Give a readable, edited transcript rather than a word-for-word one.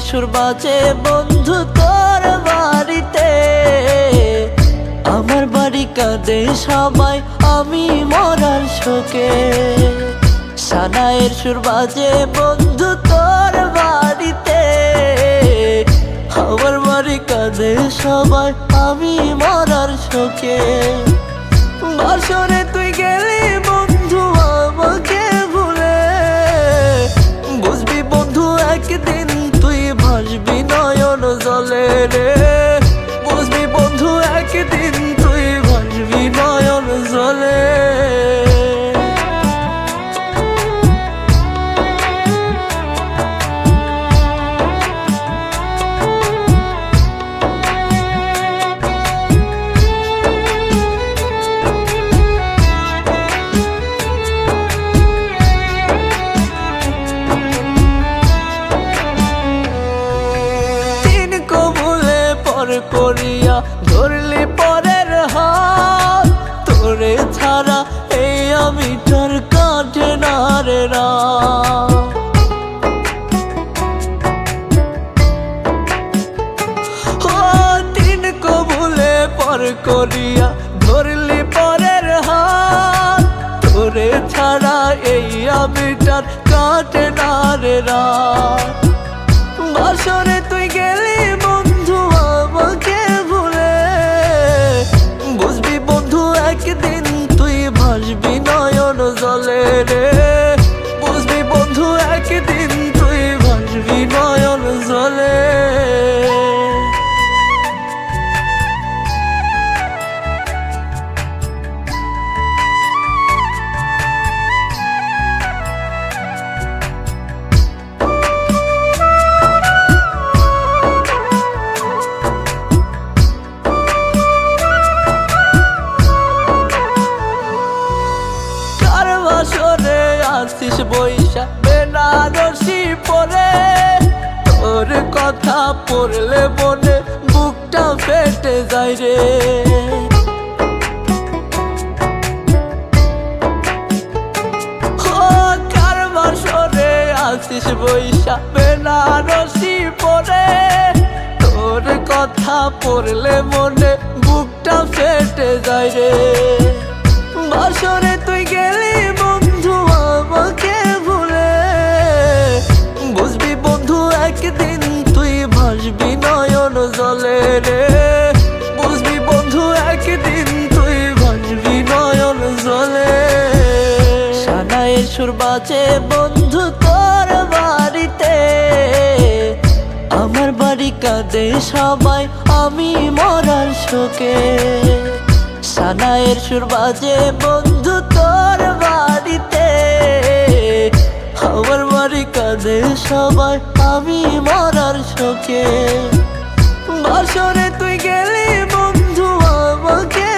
সুর বাজে বন্ধু তোর বাড়িতে, আমার বাড়ি কাঁদে সবাই আমি মরার শোকে। সানাইয়ের সুর বাজে বন্ধু তোর বাড়িতে, আমার বাড়ি কাঁদে সবাই আমি মরার শোকে। বাসরে তুই গেলি বন্ধু আমাকে ভুলে, বুঝবি বন্ধু একদিন তুই ভাসবি নয়ন জলে রে, বুঝবি বন্ধু একদিন তুই ভাসবি নয়ন জলে। করিয়া ধরলি পরের হাত, তোরে ছাড়া এই আমি তোর কাটে না রে রাত। তিন কবুলে পর করিয়া ধরলি পরের হাত, তোরে ছাড়া এই আমি তোর কাটে না রে রাত। বাসরে তুই গেলি বন্ধু আমাকে ভুলে, বুঝবি বন্ধু একদিন তুই ভাসবি নয়ন জলে রে, বুঝবি বন্ধু একদিন তুই ভাসবি নয়ন জলে। আসিস বৈশা বেনারসি পরে, তোর কথা পড়লে মনে বুকটা ফেটে যায় রে। কার বাসরে আসিস বৈশা বেনারসি পরে, তোর কথা পড়লে মনে বুকটা ফেটে যায় রে। বাসরে তুই গেলি বন্ধু আমাকে ভুলে, বুঝবি বন্ধু একদিন তুই ভাসবি নয়ন জলে রে, বুঝবি বন্ধু একদিন তুই ভাসবি নয়ন জলে। সানাইয়ের সুর বাজে বন্ধু তোর বাড়িতে, আমার বাড়ি কাঁদে সবাই আমি মরার শোকে। সানাইয়ের সুর বাজে বন্ধু তোর বাড়িতে, আমার বাড়ি কাঁদে সবাই আমি মরার শোকে। বাসরে তুই গেলি বন্ধু আমাকে